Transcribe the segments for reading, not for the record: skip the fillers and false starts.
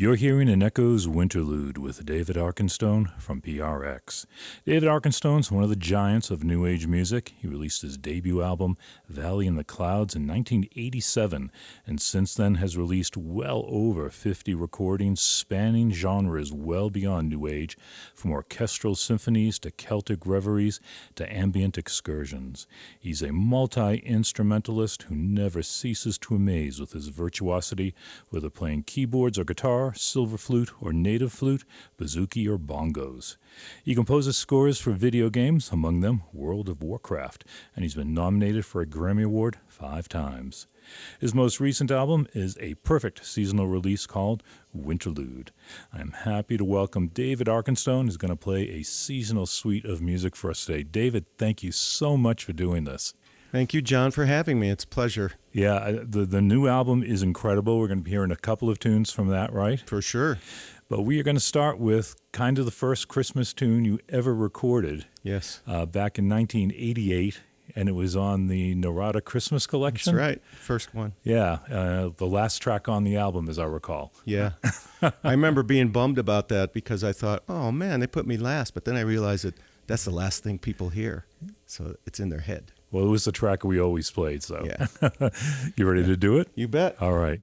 You're hearing an Echoes Winterlüde with David Arkenstone from PRX. David Arkenstone's one of the giants of New Age music. He released his debut album, Valley in the Clouds, in 1987, and since then has released well over 50 recordings spanning genres well beyond New Age, from orchestral symphonies to Celtic reveries to ambient excursions. He's a multi-instrumentalist who never ceases to amaze with his virtuosity, whether playing keyboards or guitar, silver flute or native flute, bouzouki or bongos. He composes scores for video games, among them World of Warcraft, and he's been nominated for a Grammy Award 5 times. His most recent album is a perfect seasonal release called Winterlüde. I'm happy to welcome David Arkenstone, who's going to play a seasonal suite of music for us today. David, thank you so much for doing this. Thank you, John, for having me. It's a pleasure. Yeah, the new album is incredible. We're going to be hearing a couple of tunes from that, right? For sure. But we are going to start with kind of the first Christmas tune you ever recorded. Yes. Back in 1988, and it was on the Narada Christmas collection. That's right. First one. Yeah, the last track on the album, as I recall. Yeah. I remember being bummed about that because I thought, oh, man, they put me last. But then I realized that that's the last thing people hear. So it's in their head. Well, it was the track we always played, so. Yeah. You ready to do it? You bet. All right.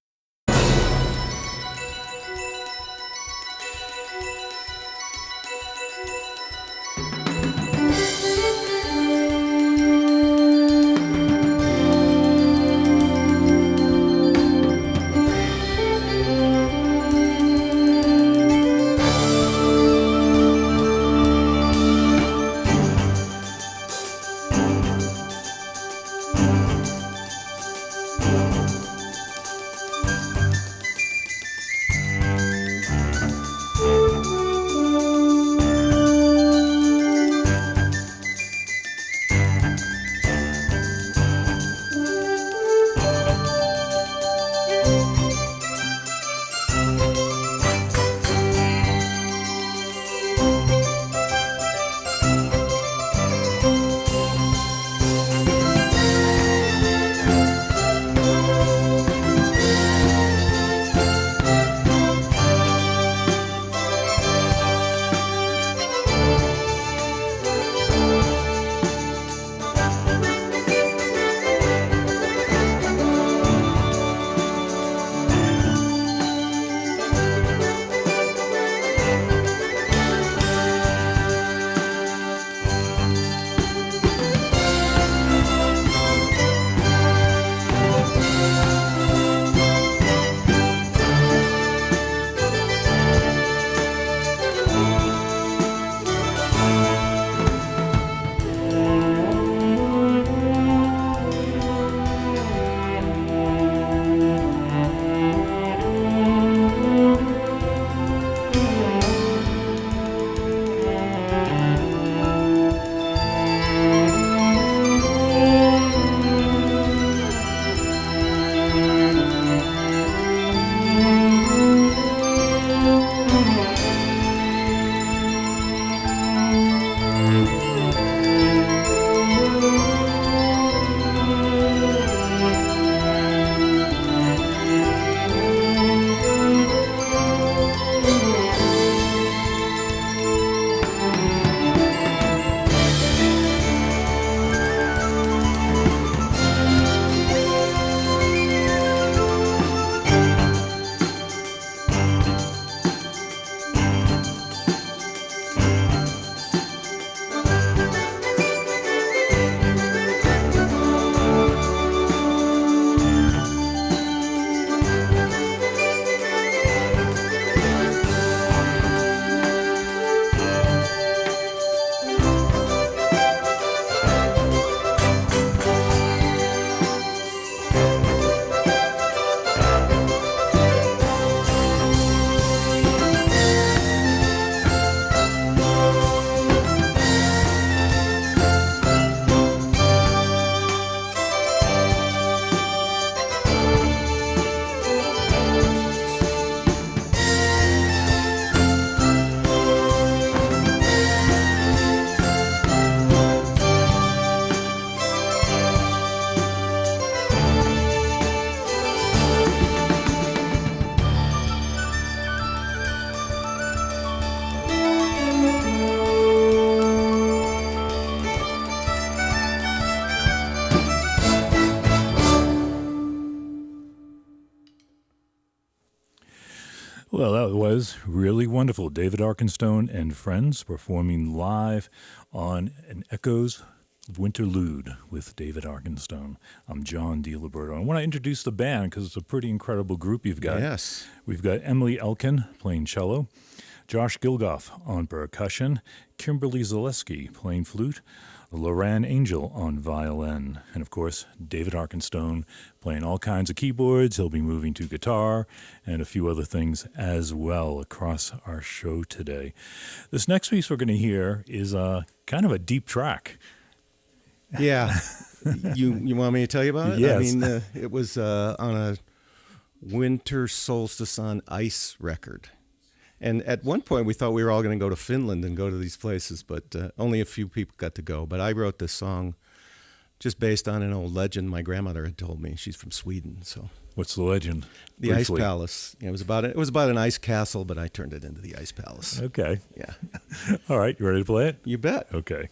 Well, that was really wonderful. David Arkenstone and Friends performing live on an Echoes Winterlüde with David Arkenstone. I'm John Diliberto. I want to introduce the band because it's a pretty incredible group you've got. Yes. We've got Emily Elkin playing cello, Josh Gilgoff on percussion, Kimberly Zaleski playing flute, Laurann Angel on violin, and of course, David Arkenstone playing all kinds of keyboards. He'll be moving to guitar and a few other things as well across our show today. This next piece we're going to hear is kind of a deep track. Yeah. You want me to tell you about it? Yes. I mean, it was on a Winter Solstice on Ice record. And at one point, we thought we were all going to go to Finland and go to these places, but only a few people got to go. But I wrote this song just based on an old legend my grandmother had told me. She's from Sweden, so. What's the legend? The Briefly. Ice Palace. It was about an ice castle, but I turned it into the Ice Palace. Okay. Yeah. All right, you ready to play it? You bet. Okay.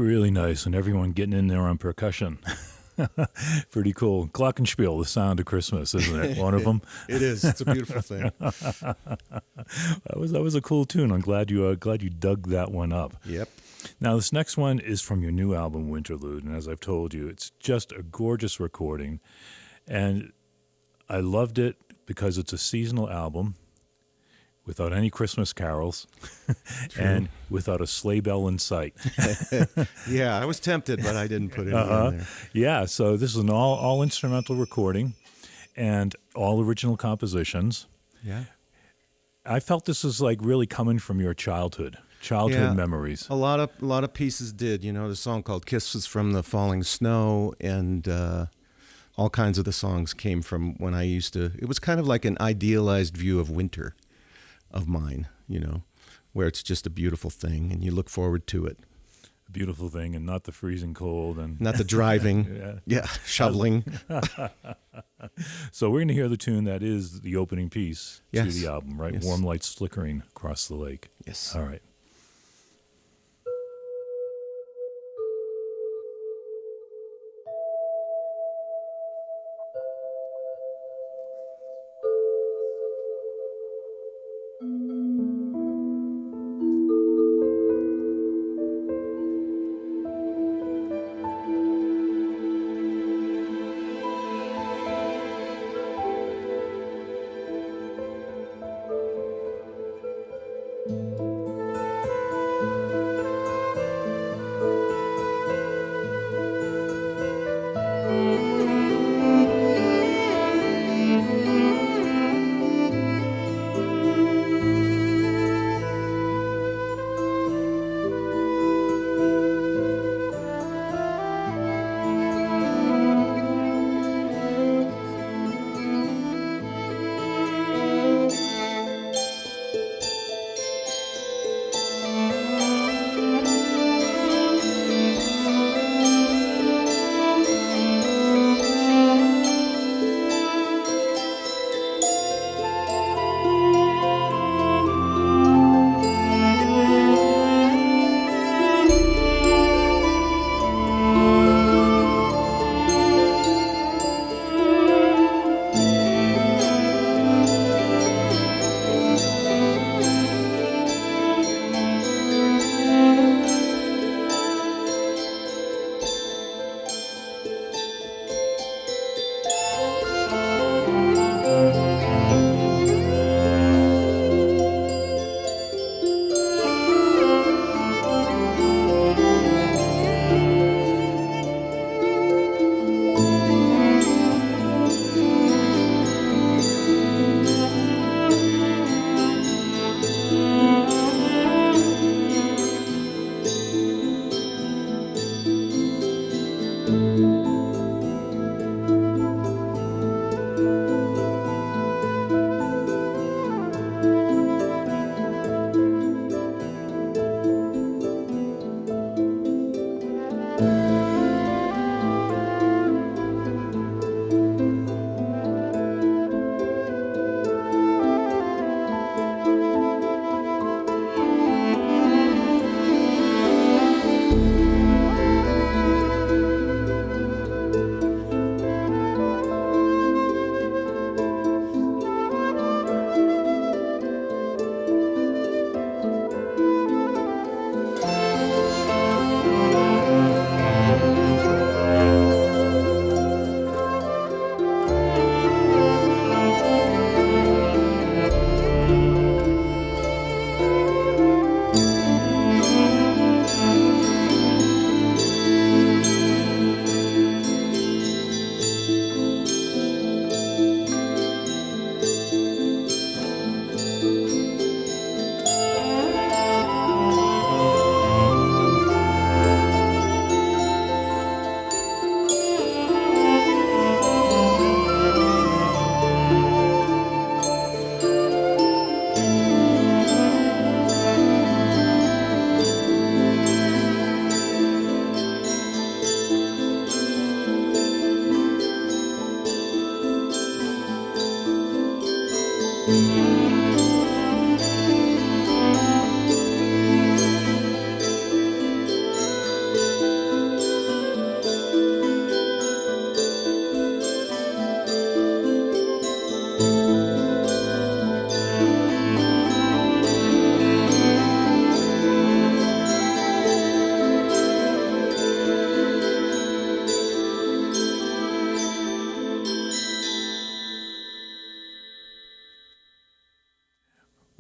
really nice, and everyone getting in there on percussion. Pretty cool. Glockenspiel, the sound of Christmas, isn't it? One of them. It is. It's a beautiful thing. That was a cool tune. I'm glad you dug that one up. Yep. Now, this next one is from your new album, Winterlüde, and as I've told you, it's just a gorgeous recording, and I loved it because it's a seasonal album without any Christmas carols and without a sleigh bell in sight. Yeah, I was tempted, but I didn't put it in there. Yeah, so this is an all instrumental recording and all original compositions. Yeah. I felt this was like really coming from your childhood memories. A lot of pieces did. You know, the song called "Kisses from the Falling Snow," and all kinds of the songs came from when I used to. It was kind of like an idealized view of winter of mine, you know, where it's just a beautiful thing and you look forward to it. A beautiful thing, and not the freezing cold and not the driving. yeah, shoveling. So we're going to hear the tune that is the opening piece to Yes. the album, right? Yes. Warm lights flickering across the lake. Yes. All right.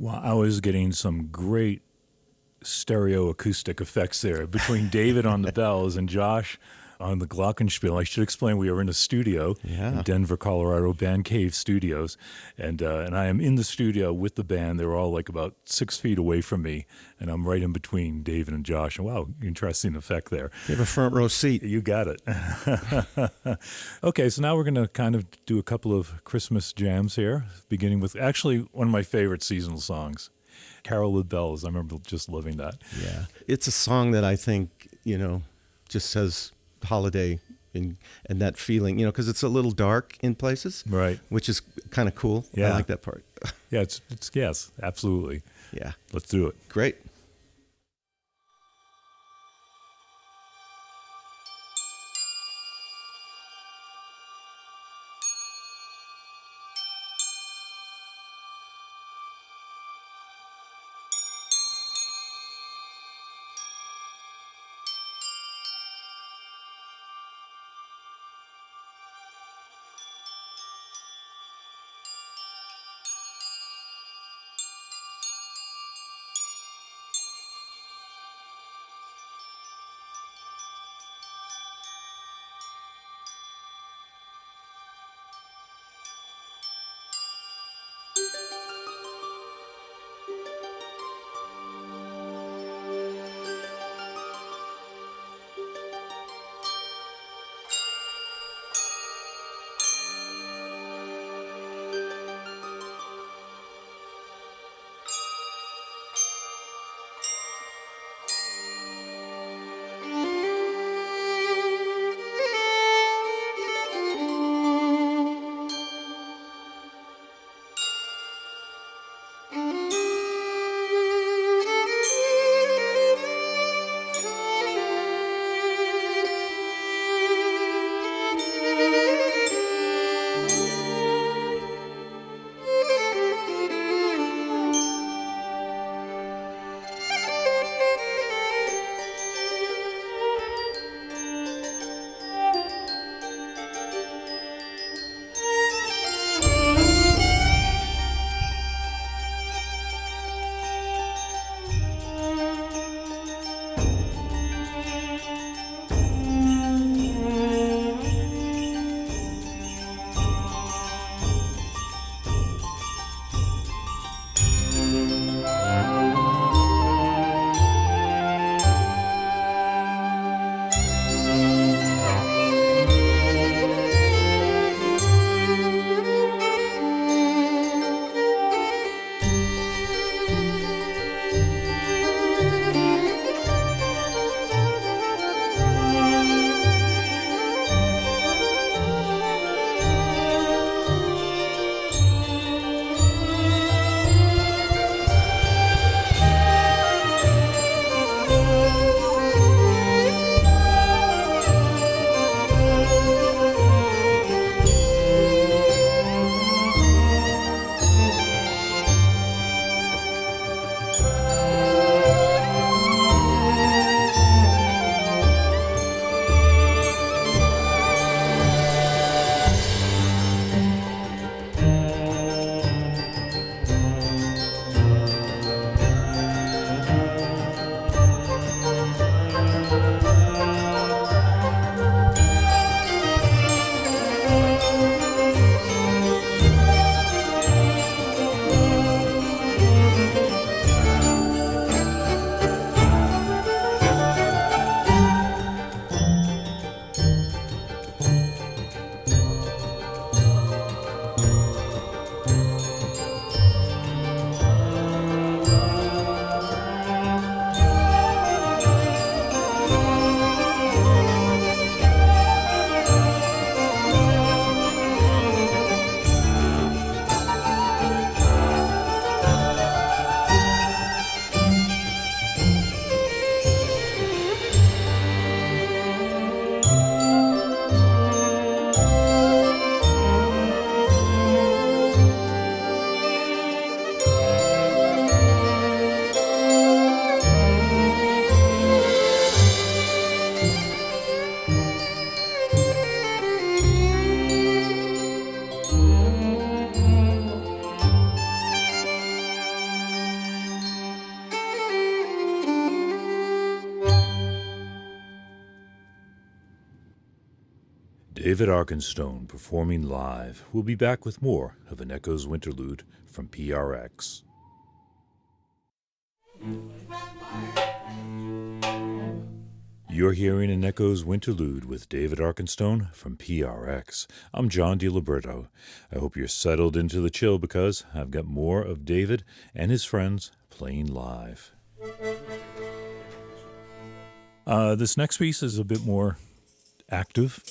Well, I was getting some great stereo acoustic effects there between David on the bells and Josh on the glockenspiel. I should explain we are in a studio in Denver, Colorado, Band Cave Studios, and I am in the studio with the band. They're all like about 6 feet away from me, and I'm right in between David and Josh. And wow, interesting effect there. You have a front row seat. You got it. Okay, so now we're going to kind of do a couple of Christmas jams here, beginning with actually one of my favorite seasonal songs, Carol of Bells. I remember just loving that. Yeah. It's a song that I think, just says holiday and that feeling, because it's a little dark in places. Right. Which is kind of cool. Yeah. I like that part. Yeah, it's yes, absolutely. Yeah. Let's do it. Great. David Arkenstone performing live. We'll be back with more of an Echoes Winterlude from PRX. You're hearing an Echoes Winterlude with David Arkenstone from PRX. I'm John Diliberto. I hope you're settled into the chill because I've got more of David and his friends playing live. This next piece is a bit more active.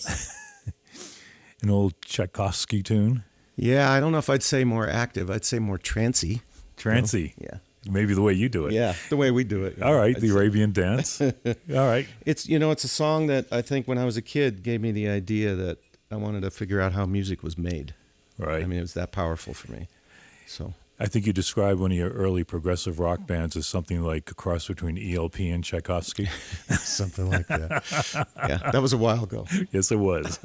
An old Tchaikovsky tune. Yeah, I don't know if I'd say more active. I'd say more trancy. Trancy. You know? Yeah. Maybe the way you do it. Yeah, the way we do it. All right, the Arabian dance. All right. It's it's a song that I think when I was a kid gave me the idea that I wanted to figure out how music was made. Right. I mean, it was that powerful for me. So I think you described one of your early progressive rock bands as something like a cross between ELP and Tchaikovsky. Something like that. Yeah, that was a while ago. Yes, it was.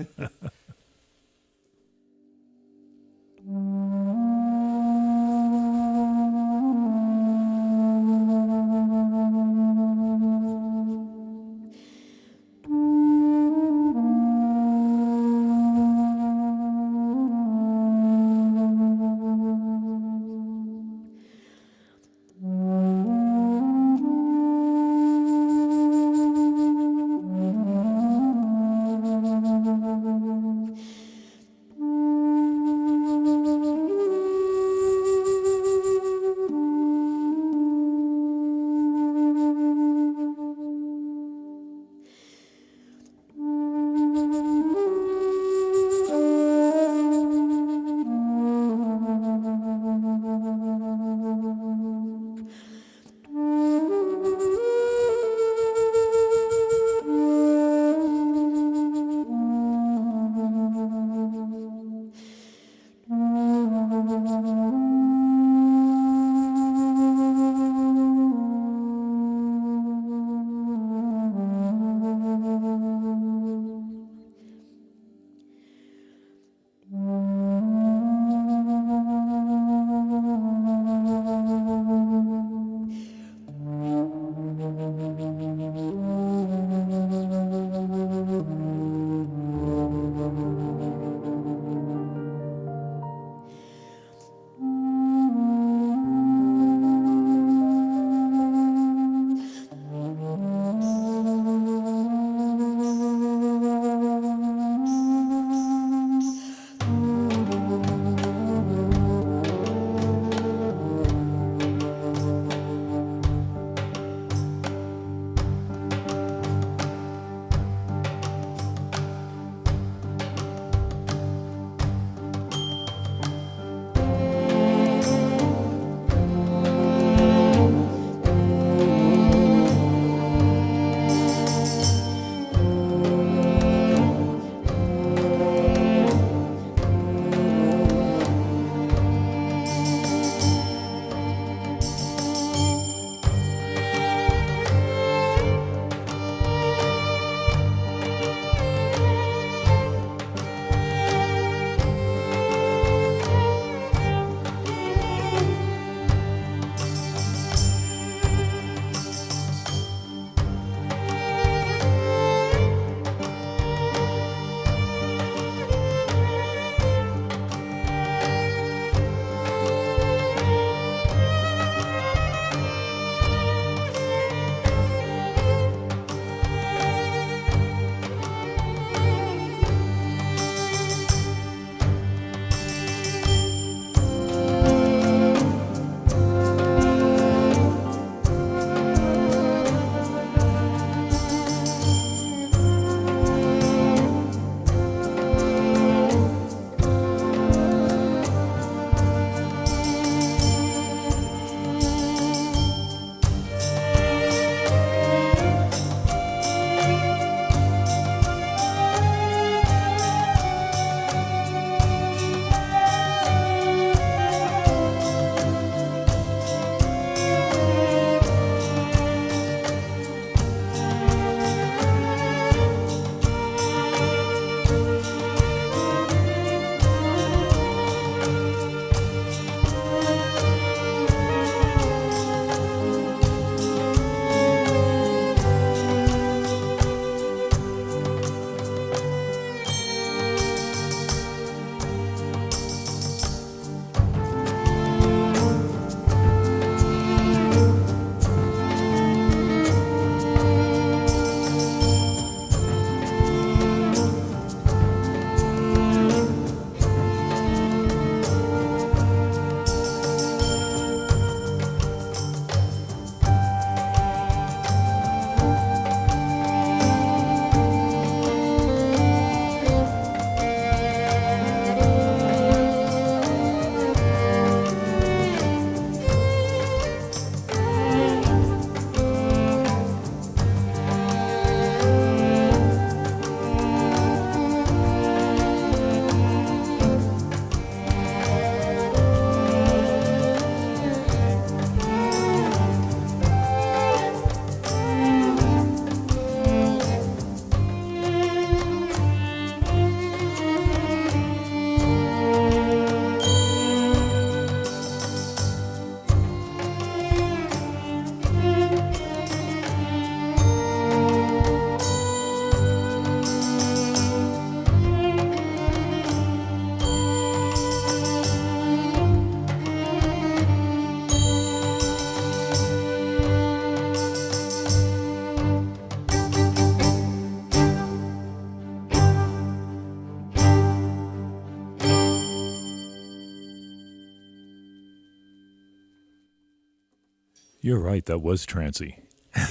You're right. That was trancy. I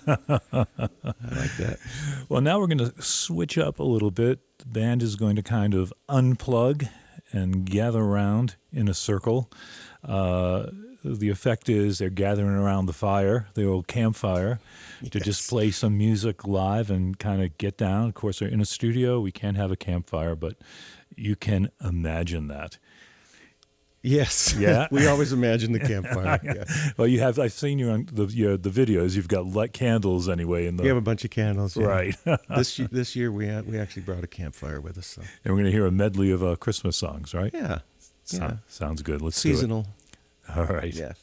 like that. Well, now we're going to switch up a little bit. The band is going to kind of unplug and gather around in a circle. The effect is they're gathering around the fire, the old campfire, to just play some music live and kind of get down. Of course, they're in a studio. We can't have a campfire, but you can imagine that. Yes. Yeah. We always imagine the campfire. Yeah. Well, you have. I've seen you on the videos. You've got light candles anyway. We have a bunch of candles. Yeah. Right. This year we actually brought a campfire with us. So. And we're going to hear a medley of Christmas songs, right? Yeah. Sounds good. Let's Seasonal. do it. All right. Yeah.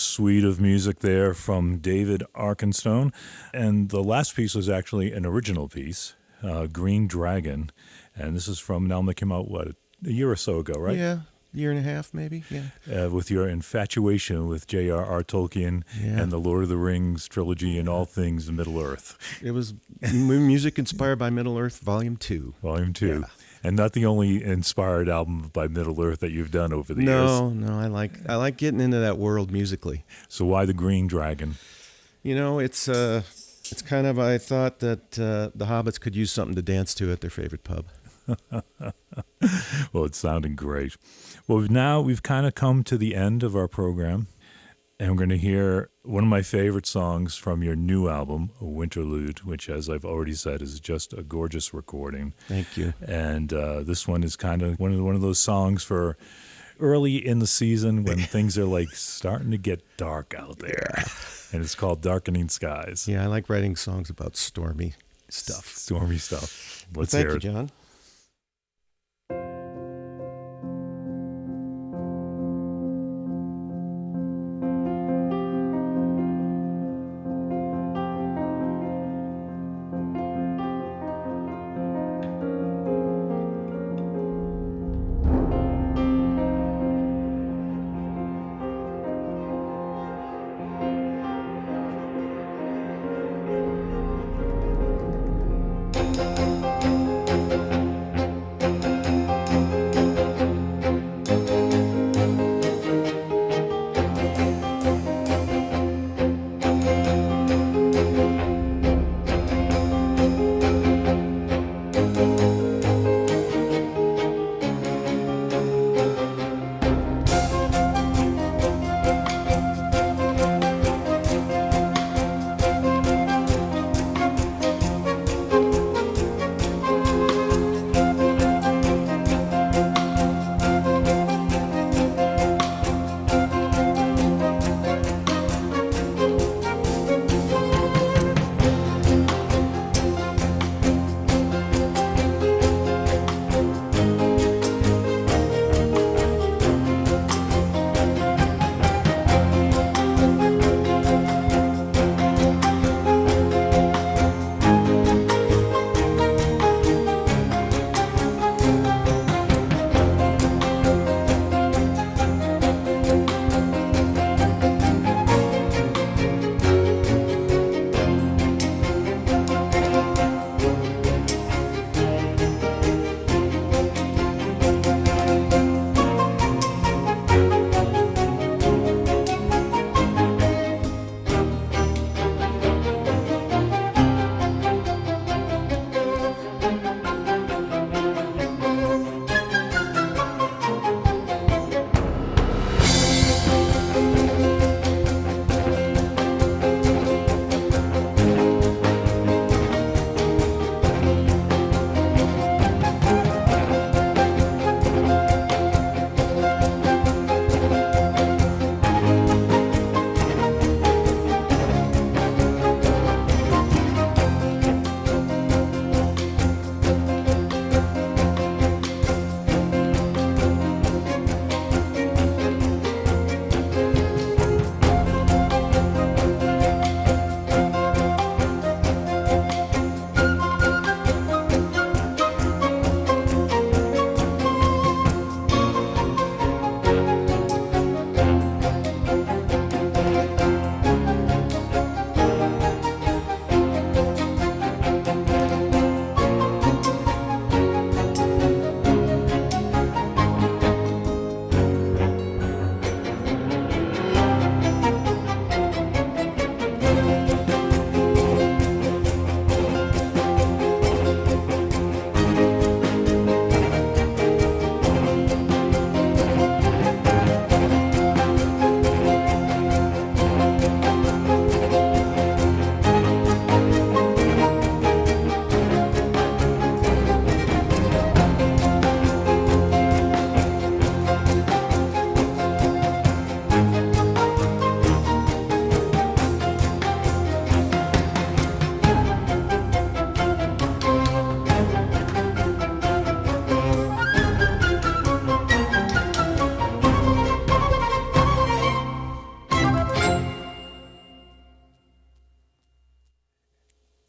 suite of music there from David Arkenstone. And the last piece was actually an original piece, Green Dragon. And this is from an album that came out, what, a year or so ago, right? Yeah, year and a half maybe, yeah. With your infatuation with J.R.R. Tolkien and the Lord of the Rings trilogy and all things Middle-earth. It was music inspired by Middle-earth, Volume 2. Volume 2. Yeah. And not the only inspired album by Middle-earth that you've done over the years. No, I like getting into that world musically. So why the Green Dragon? You know, it's kind of, I thought that the hobbits could use something to dance to at their favorite pub. Well, it's sounding great. Well, we've kind of come to the end of our program, and we're going to hear one of my favorite songs from your new album, Winterlüde, which, as I've already said, is just a gorgeous recording. Thank you. And this one is kind of one of those songs for early in the season when things are like starting to get dark out there. Yeah. And it's called Darkening Skies. Yeah, I like writing songs about stormy stuff. Stormy stuff. Let's hear it. Thank you, John.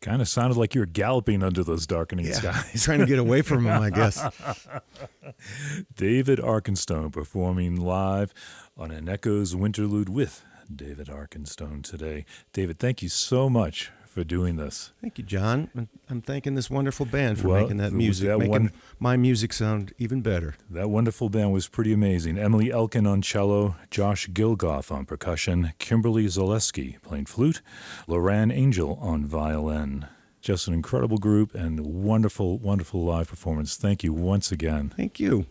Kind of sounded like you were galloping under those darkening skies. Trying to get away from them, I guess. David Arkenstone performing live on an Echoes Winterlüde with David Arkenstone today. David, thank you so much for doing this. Thank you, John. I'm thanking this wonderful band for making that music, making my music sound even better. That wonderful band was pretty amazing. Emily Elkin on cello, Josh Gilgoff on percussion, Kimberly Zaleski playing flute, Laurann Angel on violin. Just an incredible group and wonderful, wonderful live performance. Thank you once again. Thank you.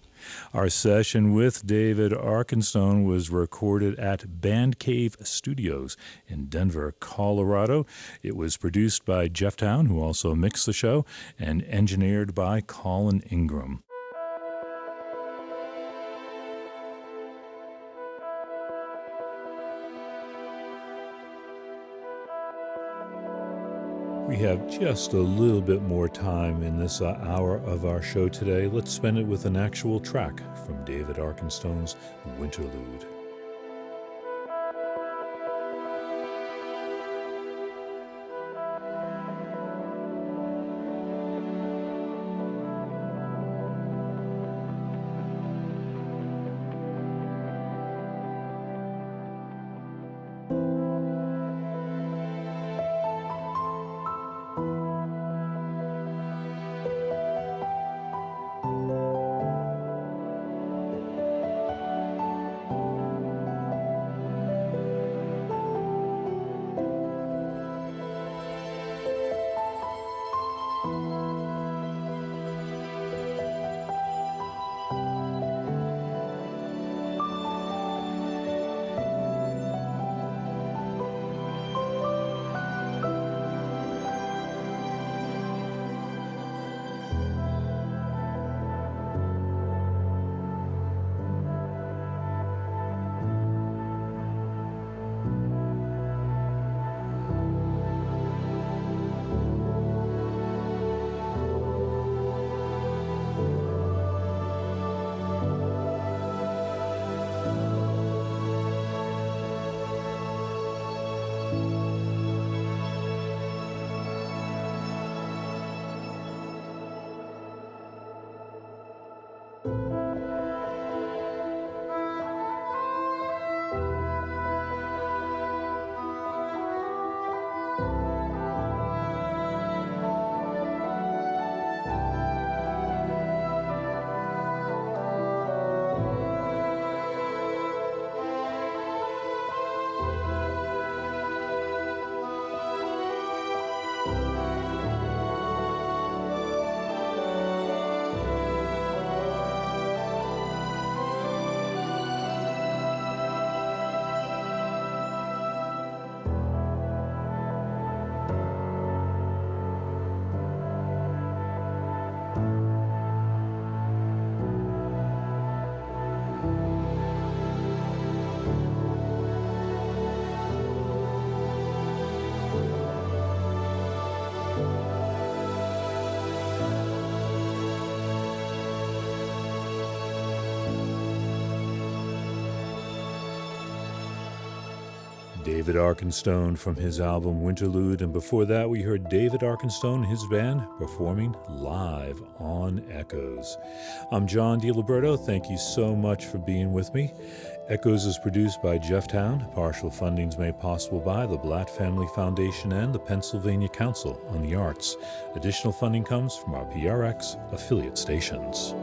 Our session with David Arkenstone was recorded at Band Cave Studios in Denver, Colorado. It was produced by Jeff Towne, who also mixed the show, and engineered by Colin Ingram. We have just a little bit more time in this hour of our show today. Let's spend it with an actual track from David Arkenstone's Winterlüde. David Arkenstone from his album Winterlüde, and before that we heard David Arkenstone and his band performing live on Echoes. I'm John Diliberto. Thank you so much for being with me. Echoes is produced by Jeff Towne. Partial funding is made possible by the Blatt Family Foundation and the Pennsylvania Council on the Arts. Additional funding comes from our PRX affiliate stations.